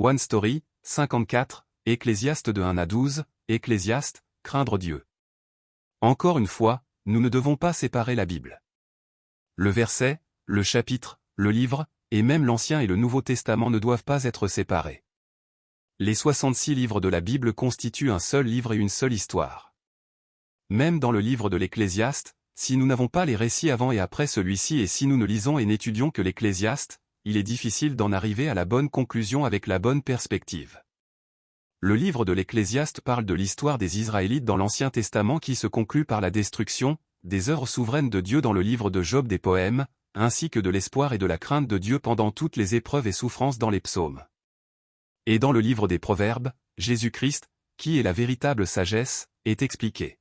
One Story, 54, Ecclésiaste de 1 à 12, Ecclésiaste, craindre Dieu. Encore une fois, nous ne devons pas séparer la Bible. Le verset, le chapitre, le livre, et même l'Ancien et le Nouveau Testament ne doivent pas être séparés. Les 66 livres de la Bible constituent un seul livre et une seule histoire. Même dans le livre de l'Ecclésiaste, si nous n'avons pas les récits avant et après celui-ci et si nous ne lisons et n'étudions que l'Ecclésiaste, il est difficile d'en arriver à la bonne conclusion avec la bonne perspective. Le livre de l'Ecclésiaste parle de l'histoire des Israélites dans l'Ancien Testament qui se conclut par la destruction, des œuvres souveraines de Dieu dans le livre de Job des poèmes, ainsi que de l'espoir et de la crainte de Dieu pendant toutes les épreuves et souffrances dans les psaumes. Et dans le livre des Proverbes, Jésus-Christ, qui est la véritable sagesse, est expliqué.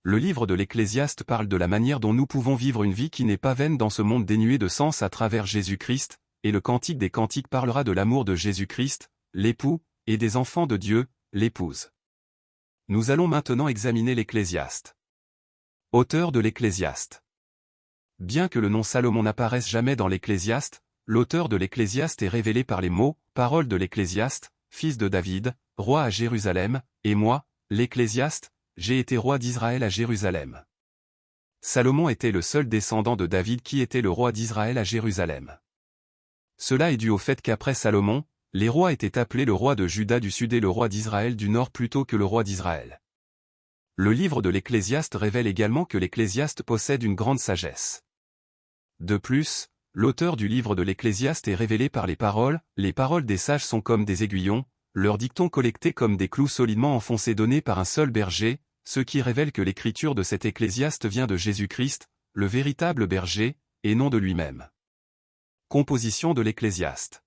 Le livre de l'Ecclésiaste parle de la manière dont nous pouvons vivre une vie qui n'est pas vaine dans ce monde dénué de sens à travers Jésus-Christ, et le Cantique des Cantiques parlera de l'amour de Jésus-Christ, l'époux, et des enfants de Dieu, l'épouse. Nous allons maintenant examiner l'Ecclésiaste. Auteur de l'Ecclésiaste. Bien que le nom Salomon n'apparaisse jamais dans l'Ecclésiaste, l'auteur de l'Ecclésiaste est révélé par les mots « Paroles de l'Ecclésiaste, fils de David, roi à Jérusalem, et moi, l'Ecclésiaste, j'ai été roi d'Israël à Jérusalem. » Salomon était le seul descendant de David qui était le roi d'Israël à Jérusalem. Cela est dû au fait qu'après Salomon, les rois étaient appelés le roi de Juda du sud et le roi d'Israël du nord plutôt que le roi d'Israël. Le livre de l'Ecclésiaste révèle également que l'Ecclésiaste possède une grande sagesse. De plus, l'auteur du livre de l'Ecclésiaste est révélé par les paroles des sages sont comme des aiguillons, leurs dictons collectés comme des clous solidement enfoncés donnés par un seul berger, ce qui révèle que l'écriture de cet Ecclésiaste vient de Jésus-Christ, le véritable berger, et non de lui-même. Composition de l'Ecclésiaste.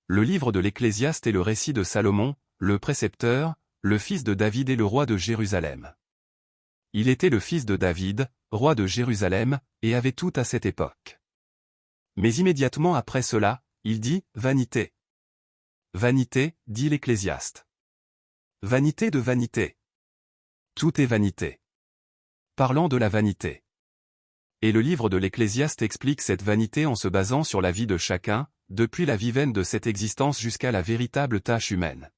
Le livre de l'Ecclésiaste est le récit de Salomon, le précepteur, le fils de David et le roi de Jérusalem. Il était le fils de David, roi de Jérusalem, et avait tout à cette époque. Mais immédiatement après cela, il dit « Vanité ». Vanité, dit l'Ecclésiaste. Vanité de vanité. Tout est vanité. Parlant de la vanité. Et le livre de l'Ecclésiaste explique cette vanité en se basant sur la vie de chacun, depuis la vie vaine de cette existence jusqu'à la véritable tâche humaine.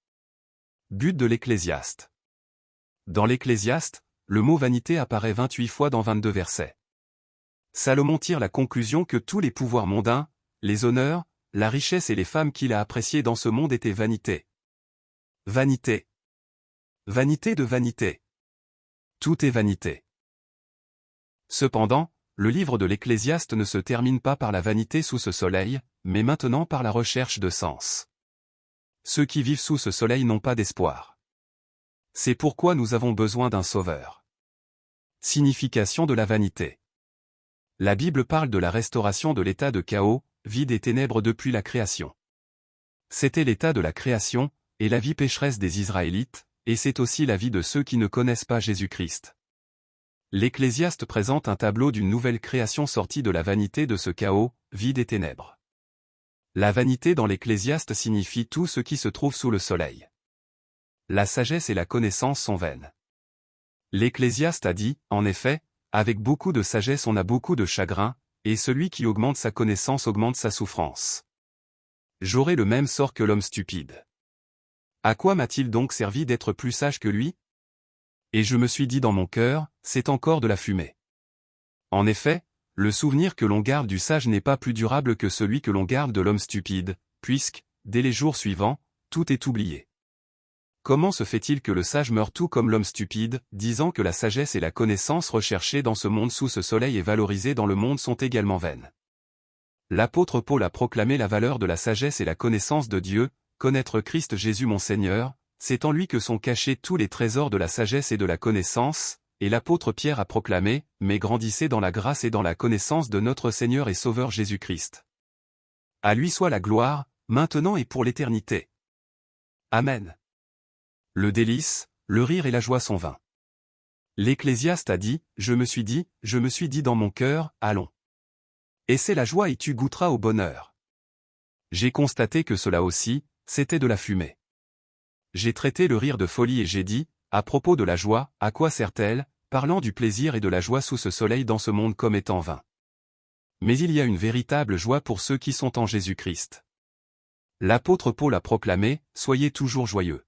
But de l'Ecclésiaste. Dans l'Ecclésiaste, le mot vanité apparaît 28 fois dans 22 versets. Salomon tire la conclusion que tous les pouvoirs mondains, les honneurs, la richesse et les femmes qu'il a appréciées dans ce monde étaient vanité. Vanité. Vanité de vanité. Tout est vanité. Cependant, le livre de l'Ecclésiaste ne se termine pas par la vanité sous ce soleil, mais maintenant par la recherche de sens. Ceux qui vivent sous ce soleil n'ont pas d'espoir. C'est pourquoi nous avons besoin d'un sauveur. Signification de la vanité. La Bible parle de la restauration de l'état de chaos, vide et ténèbres depuis la création. C'était l'état de la création, et la vie pécheresse des Israélites, et c'est aussi la vie de ceux qui ne connaissent pas Jésus-Christ. L'Ecclésiaste présente un tableau d'une nouvelle création sortie de la vanité de ce chaos, vide et ténèbres. La vanité dans l'Ecclésiaste signifie tout ce qui se trouve sous le soleil. La sagesse et la connaissance sont vaines. L'Ecclésiaste a dit, en effet, avec beaucoup de sagesse on a beaucoup de chagrin, et celui qui augmente sa connaissance augmente sa souffrance. J'aurai le même sort que l'homme stupide. À quoi m'a-t-il donc servi d'être plus sage que lui? Et je me suis dit dans mon cœur, c'est encore de la fumée. En effet, le souvenir que l'on garde du sage n'est pas plus durable que celui que l'on garde de l'homme stupide, puisque, dès les jours suivants, tout est oublié. Comment se fait-il que le sage meure tout comme l'homme stupide, disant que la sagesse et la connaissance recherchées dans ce monde sous ce soleil et valorisées dans le monde sont également vaines? L'apôtre Paul a proclamé la valeur de la sagesse et la connaissance de Dieu, connaître Christ Jésus mon Seigneur, c'est en lui que sont cachés tous les trésors de la sagesse et de la connaissance, et l'apôtre Pierre a proclamé, mais grandissez dans la grâce et dans la connaissance de notre Seigneur et Sauveur Jésus-Christ. À lui soit la gloire, maintenant et pour l'éternité. Amen. Le délice, le rire et la joie sont vains. L'Ecclésiaste a dit, je me suis dit dans mon cœur, allons. Et c'est la joie et tu goûteras au bonheur. J'ai constaté que cela aussi, c'était de la fumée. J'ai traité le rire de folie et j'ai dit, à propos de la joie, à quoi sert-elle, parlant du plaisir et de la joie sous ce soleil dans ce monde comme étant vain. Mais il y a une véritable joie pour ceux qui sont en Jésus-Christ. L'apôtre Paul a proclamé, « Soyez toujours joyeux.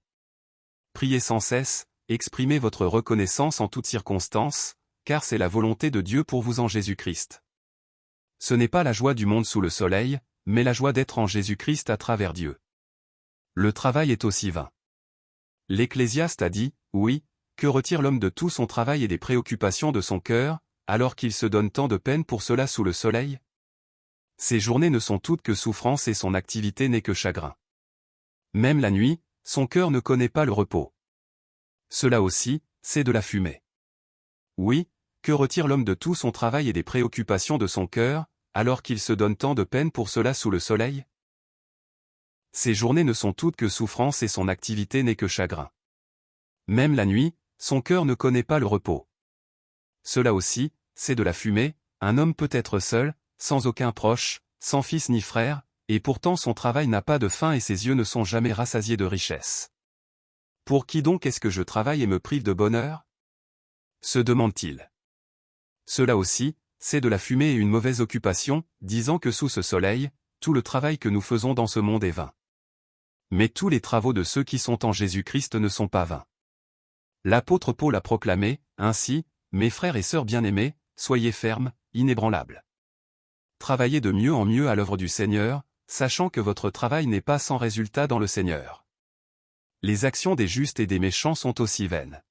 Priez sans cesse, exprimez votre reconnaissance en toutes circonstances, car c'est la volonté de Dieu pour vous en Jésus-Christ. » Ce n'est pas la joie du monde sous le soleil, mais la joie d'être en Jésus-Christ à travers Dieu. Le travail est aussi vain. L'Ecclésiaste a dit, oui, que retire l'homme de tout son travail et des préoccupations de son cœur, alors qu'il se donne tant de peine pour cela sous le soleil? Ses journées ne sont toutes que souffrance et son activité n'est que chagrin. Même la nuit, son cœur ne connaît pas le repos. Cela aussi, c'est de la fumée. Oui, que retire l'homme de tout son travail et des préoccupations de son cœur, alors qu'il se donne tant de peine pour cela sous le soleil? Ses journées ne sont toutes que souffrance et son activité n'est que chagrin. Même la nuit, son cœur ne connaît pas le repos. Cela aussi, c'est de la fumée. Un homme peut être seul, sans aucun proche, sans fils ni frère, et pourtant son travail n'a pas de fin et ses yeux ne sont jamais rassasiés de richesse. Pour qui donc est-ce que je travaille et me prive de bonheur? Se demande-t-il. Cela aussi, c'est de la fumée et une mauvaise occupation, disant que sous ce soleil, tout le travail que nous faisons dans ce monde est vain. Mais tous les travaux de ceux qui sont en Jésus-Christ ne sont pas vains. L'apôtre Paul a proclamé, ainsi, « Mes frères et sœurs bien-aimés, soyez fermes, inébranlables. Travaillez de mieux en mieux à l'œuvre du Seigneur, sachant que votre travail n'est pas sans résultat dans le Seigneur. Les actions des justes et des méchants sont aussi vaines. »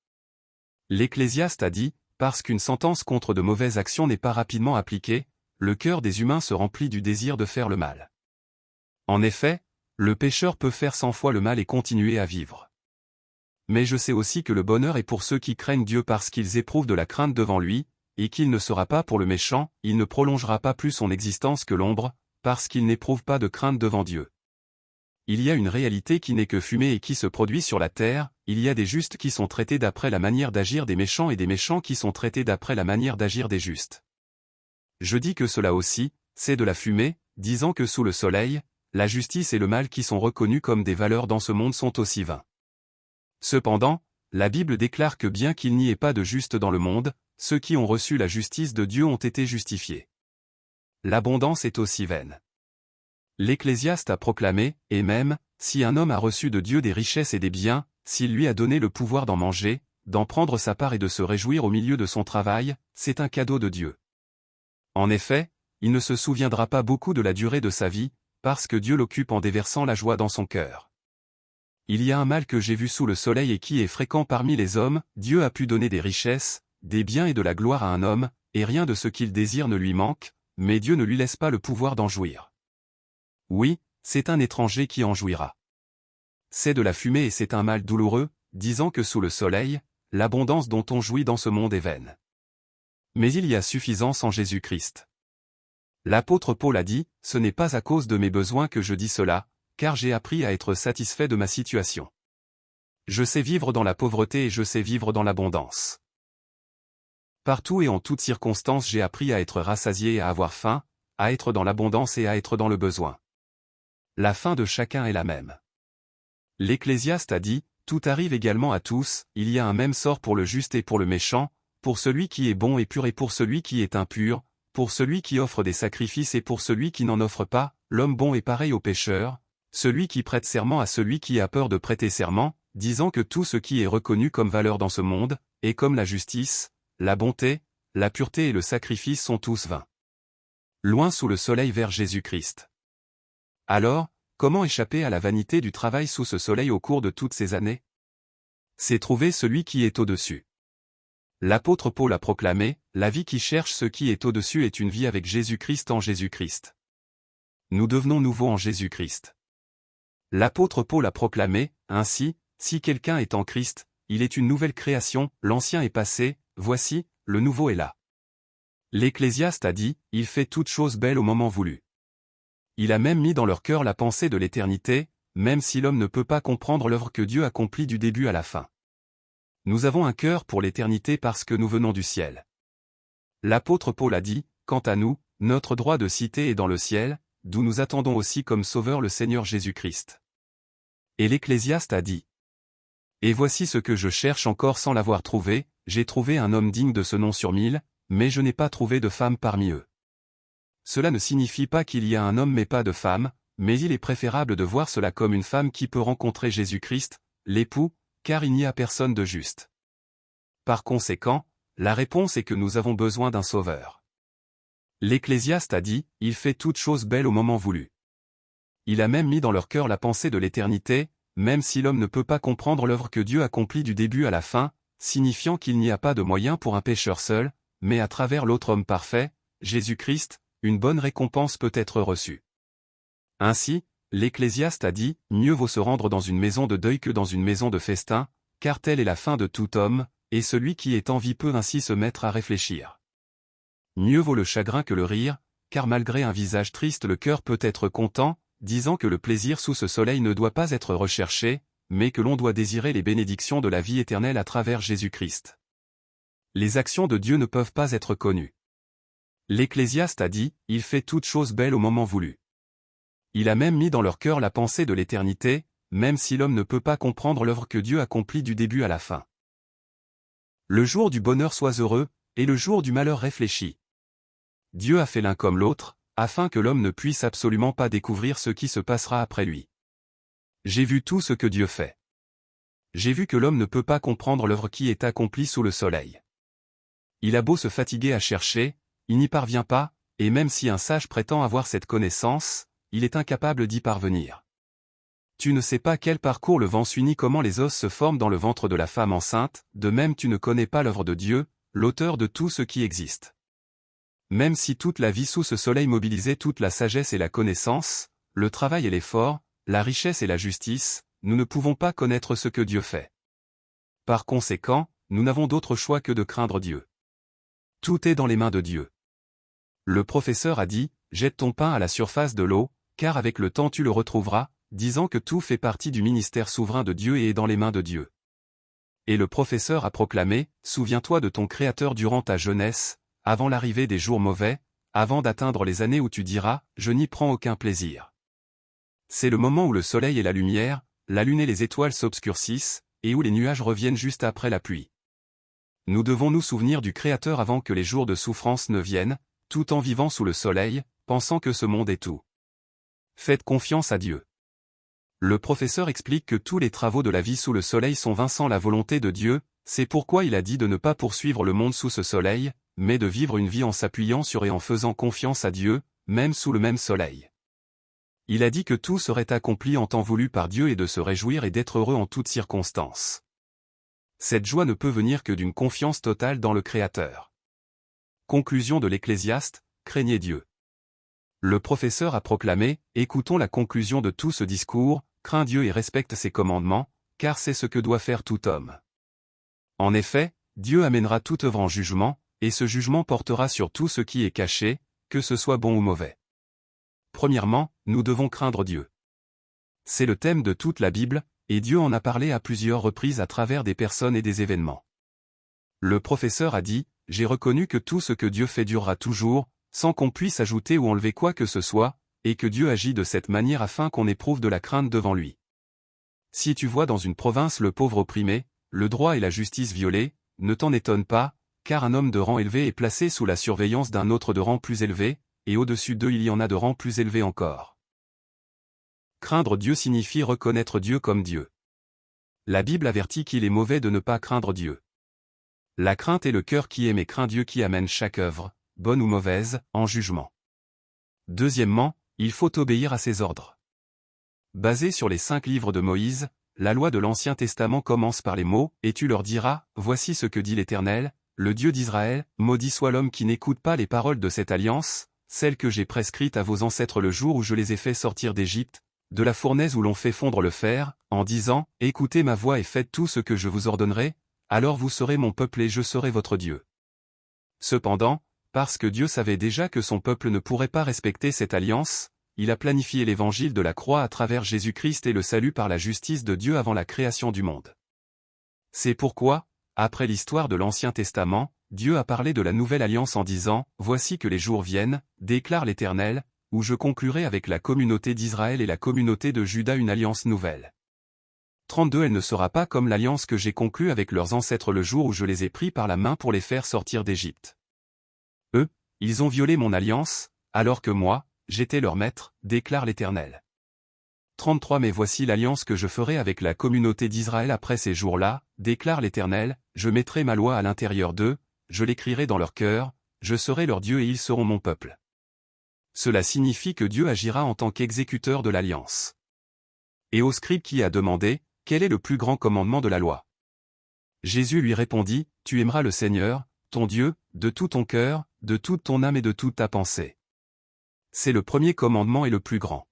L'Ecclésiaste a dit, « Parce qu'une sentence contre de mauvaises actions n'est pas rapidement appliquée, le cœur des humains se remplit du désir de faire le mal. » En effet, le pécheur peut faire 100 fois le mal et continuer à vivre. Mais je sais aussi que le bonheur est pour ceux qui craignent Dieu parce qu'ils éprouvent de la crainte devant lui, et qu'il ne sera pas pour le méchant, il ne prolongera pas plus son existence que l'ombre, parce qu'il n'éprouve pas de crainte devant Dieu. Il y a une réalité qui n'est que fumée et qui se produit sur la terre, il y a des justes qui sont traités d'après la manière d'agir des méchants et des méchants qui sont traités d'après la manière d'agir des justes. Je dis que cela aussi, c'est de la fumée, disant que sous le soleil, la justice et le mal qui sont reconnus comme des valeurs dans ce monde sont aussi vains. Cependant, la Bible déclare que bien qu'il n'y ait pas de justes dans le monde, ceux qui ont reçu la justice de Dieu ont été justifiés. L'abondance est aussi vaine. L'Ecclésiaste a proclamé, et même, si un homme a reçu de Dieu des richesses et des biens, s'il lui a donné le pouvoir d'en manger, d'en prendre sa part et de se réjouir au milieu de son travail, c'est un cadeau de Dieu. En effet, il ne se souviendra pas beaucoup de la durée de sa vie, parce que Dieu l'occupe en déversant la joie dans son cœur. Il y a un mal que j'ai vu sous le soleil et qui est fréquent parmi les hommes, Dieu a pu donner des richesses, des biens et de la gloire à un homme, et rien de ce qu'il désire ne lui manque, mais Dieu ne lui laisse pas le pouvoir d'en jouir. Oui, c'est un étranger qui en jouira. C'est de la fumée et c'est un mal douloureux, disant que sous le soleil, l'abondance dont on jouit dans ce monde est vaine. Mais il y a suffisance en Jésus-Christ. L'apôtre Paul a dit, « Ce n'est pas à cause de mes besoins que je dis cela, car j'ai appris à être satisfait de ma situation. Je sais vivre dans la pauvreté et je sais vivre dans l'abondance. Partout et en toutes circonstances j'ai appris à être rassasié et à avoir faim, à être dans l'abondance et à être dans le besoin. La fin de chacun est la même. » L'Ecclésiaste a dit, « Tout arrive également à tous, il y a un même sort pour le juste et pour le méchant, pour celui qui est bon et pur et pour celui qui est impur, pour celui qui offre des sacrifices et pour celui qui n'en offre pas, l'homme bon est pareil au pécheur, celui qui prête serment à celui qui a peur de prêter serment, disant que tout ce qui est reconnu comme valeur dans ce monde, et comme la justice, la bonté, la pureté et le sacrifice sont tous vains. Loin sous le soleil vers Jésus-Christ. » Alors, comment échapper à la vanité du travail sous ce soleil au cours de toutes ces années? C'est trouver celui qui est au-dessus. L'apôtre Paul a proclamé, « La vie qui cherche ce qui est au-dessus est une vie avec Jésus-Christ en Jésus-Christ. » Nous devenons nouveaux en Jésus-Christ. L'apôtre Paul a proclamé, ainsi, si quelqu'un est en Christ, il est une nouvelle création, l'ancien est passé, voici, le nouveau est là. L'Ecclésiaste a dit, il fait toutes choses belles au moment voulu. Il a même mis dans leur cœur la pensée de l'éternité, même si l'homme ne peut pas comprendre l'œuvre que Dieu accomplit du début à la fin. Nous avons un cœur pour l'éternité parce que nous venons du ciel. L'apôtre Paul a dit, quant à nous, notre droit de cité est dans le ciel, d'où nous attendons aussi comme sauveur le Seigneur Jésus-Christ. Et l'Ecclésiaste a dit, et voici ce que je cherche encore sans l'avoir trouvé, j'ai trouvé un homme digne de ce nom sur 1000, mais je n'ai pas trouvé de femme parmi eux. Cela ne signifie pas qu'il y a un homme mais pas de femme, mais il est préférable de voir cela comme une femme qui peut rencontrer Jésus-Christ, l'époux, car il n'y a personne de juste. Par conséquent, la réponse est que nous avons besoin d'un sauveur. L'Ecclésiaste a dit, il fait toutes choses belles au moment voulu. Il a même mis dans leur cœur la pensée de l'éternité, même si l'homme ne peut pas comprendre l'œuvre que Dieu accomplit du début à la fin, signifiant qu'il n'y a pas de moyen pour un pécheur seul, mais à travers l'autre homme parfait, Jésus-Christ, une bonne récompense peut être reçue. Ainsi, l'Ecclésiaste a dit, mieux vaut se rendre dans une maison de deuil que dans une maison de festin, car telle est la fin de tout homme, et celui qui est en vie peut ainsi se mettre à réfléchir. Mieux vaut le chagrin que le rire, car malgré un visage triste le cœur peut être content, disant que le plaisir sous ce soleil ne doit pas être recherché, mais que l'on doit désirer les bénédictions de la vie éternelle à travers Jésus-Christ. Les actions de Dieu ne peuvent pas être connues. L'Ecclésiaste a dit, il fait toutes choses belles au moment voulu. Il a même mis dans leur cœur la pensée de l'éternité, même si l'homme ne peut pas comprendre l'œuvre que Dieu accomplit du début à la fin. Le jour du bonheur sois heureux, et le jour du malheur réfléchis. Dieu a fait l'un comme l'autre, afin que l'homme ne puisse absolument pas découvrir ce qui se passera après lui. J'ai vu tout ce que Dieu fait. J'ai vu que l'homme ne peut pas comprendre l'œuvre qui est accomplie sous le soleil. Il a beau se fatiguer à chercher, il n'y parvient pas, et même si un sage prétend avoir cette connaissance, il est incapable d'y parvenir. Tu ne sais pas quel parcours le vent suit ni comment les os se forment dans le ventre de la femme enceinte, de même tu ne connais pas l'œuvre de Dieu, l'auteur de tout ce qui existe. Même si toute la vie sous ce soleil mobilisait toute la sagesse et la connaissance, le travail et l'effort, la richesse et la justice, nous ne pouvons pas connaître ce que Dieu fait. Par conséquent, nous n'avons d'autre choix que de craindre Dieu. Tout est dans les mains de Dieu. Le professeur a dit, jette ton pain à la surface de l'eau, car avec le temps tu le retrouveras, disant que tout fait partie du ministère souverain de Dieu et est dans les mains de Dieu. Et le professeur a proclamé, souviens-toi de ton Créateur durant ta jeunesse, avant l'arrivée des jours mauvais, avant d'atteindre les années où tu diras, je n'y prends aucun plaisir. C'est le moment où le soleil et la lumière, la lune et les étoiles s'obscurcissent, et où les nuages reviennent juste après la pluie. Nous devons nous souvenir du Créateur avant que les jours de souffrance ne viennent, tout en vivant sous le soleil, pensant que ce monde est tout. Faites confiance à Dieu. Le professeur explique que tous les travaux de la vie sous le soleil sont vains sans la volonté de Dieu, c'est pourquoi il a dit de ne pas poursuivre le monde sous ce soleil, mais de vivre une vie en s'appuyant sur et en faisant confiance à Dieu, même sous le même soleil. Il a dit que tout serait accompli en temps voulu par Dieu et de se réjouir et d'être heureux en toutes circonstances. Cette joie ne peut venir que d'une confiance totale dans le Créateur. Conclusion de l'Ecclésiaste, craignez Dieu. Le professeur a proclamé, écoutons la conclusion de tout ce discours, crains Dieu et respecte ses commandements, car c'est ce que doit faire tout homme. En effet, Dieu amènera toute œuvre en jugement, et ce jugement portera sur tout ce qui est caché, que ce soit bon ou mauvais. Premièrement, nous devons craindre Dieu. C'est le thème de toute la Bible, et Dieu en a parlé à plusieurs reprises à travers des personnes et des événements. Le professeur a dit, j'ai reconnu que tout ce que Dieu fait durera toujours, sans qu'on puisse ajouter ou enlever quoi que ce soit, et que Dieu agit de cette manière afin qu'on éprouve de la crainte devant lui. Si tu vois dans une province le pauvre opprimé, le droit et la justice violés, ne t'en étonne pas, car un homme de rang élevé est placé sous la surveillance d'un autre de rang plus élevé, et au-dessus d'eux il y en a de rang plus élevé encore. Craindre Dieu signifie reconnaître Dieu comme Dieu. La Bible avertit qu'il est mauvais de ne pas craindre Dieu. La crainte est le cœur qui aime et craint Dieu qui amène chaque œuvre, bonne ou mauvaise, en jugement. Deuxièmement, il faut obéir à ses ordres. Basé sur les 5 livres de Moïse, la loi de l'Ancien Testament commence par les mots « Et tu leur diras, voici ce que dit l'Éternel, le Dieu d'Israël, maudit soit l'homme qui n'écoute pas les paroles de cette alliance, celle que j'ai prescrite à vos ancêtres le jour où je les ai fait sortir d'Égypte, de la fournaise où l'on fait fondre le fer, en disant, écoutez ma voix et faites tout ce que je vous ordonnerai, alors vous serez mon peuple et je serai votre Dieu. Cependant, parce que Dieu savait déjà que son peuple ne pourrait pas respecter cette alliance, il a planifié l'évangile de la croix à travers Jésus-Christ et le salut par la justice de Dieu avant la création du monde. C'est pourquoi, après l'histoire de l'Ancien Testament, Dieu a parlé de la nouvelle alliance en disant « Voici que les jours viennent, déclare l'Éternel, où je conclurai avec la communauté d'Israël et la communauté de Juda une alliance nouvelle. 32 Elle ne sera pas comme l'alliance que j'ai conclue avec leurs ancêtres le jour où je les ai pris par la main pour les faire sortir d'Égypte. Eux, ils ont violé mon alliance, alors que moi, j'étais leur maître, déclare l'Éternel. 33 Mais voici l'alliance que je ferai avec la communauté d'Israël après ces jours-là, déclare l'Éternel, je mettrai ma loi à l'intérieur d'eux, je l'écrirai dans leur cœur, je serai leur Dieu et ils seront mon peuple. Cela signifie que Dieu agira en tant qu'exécuteur de l'alliance. Et au scribe qui a demandé, quel est le plus grand commandement de la loi? Jésus lui répondit, tu aimeras le Seigneur, ton Dieu, de tout ton cœur, de toute ton âme et de toute ta pensée. C'est le premier commandement et le plus grand.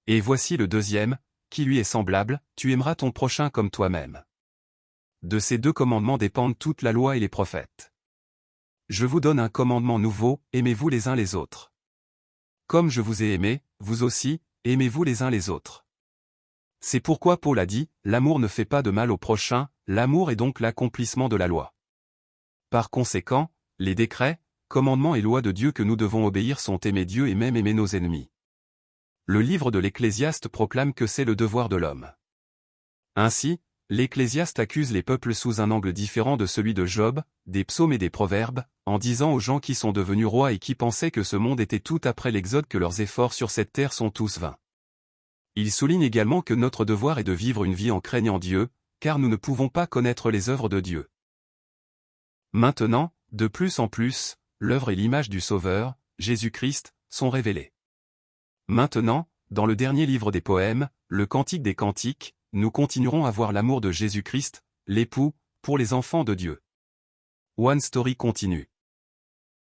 Et voici le deuxième, qui lui est semblable, tu aimeras ton prochain comme toi-même. De ces deux commandements dépendent toute la loi et les prophètes. Je vous donne un commandement nouveau, aimez-vous les uns les autres. Comme je vous ai aimé, vous aussi, aimez-vous les uns les autres. C'est pourquoi Paul a dit, l'amour ne fait pas de mal au prochain, l'amour est donc l'accomplissement de la loi. Par conséquent, les décrets, commandements et lois de Dieu que nous devons obéir sont aimer Dieu et même aimer nos ennemis. Le livre de l'Ecclésiaste proclame que c'est le devoir de l'homme. Ainsi, l'Ecclésiaste accuse les peuples sous un angle différent de celui de Job, des psaumes et des proverbes, en disant aux gens qui sont devenus rois et qui pensaient que ce monde était tout après l'Exode que leurs efforts sur cette terre sont tous vains. Il souligne également que notre devoir est de vivre une vie en craignant Dieu, car nous ne pouvons pas connaître les œuvres de Dieu. Maintenant, de plus en plus, l'œuvre et l'image du Sauveur, Jésus-Christ, sont révélées. Maintenant, dans le dernier livre des poèmes, le Cantique des Cantiques, nous continuerons à voir l'amour de Jésus-Christ, l'époux, pour les enfants de Dieu. One Story continue.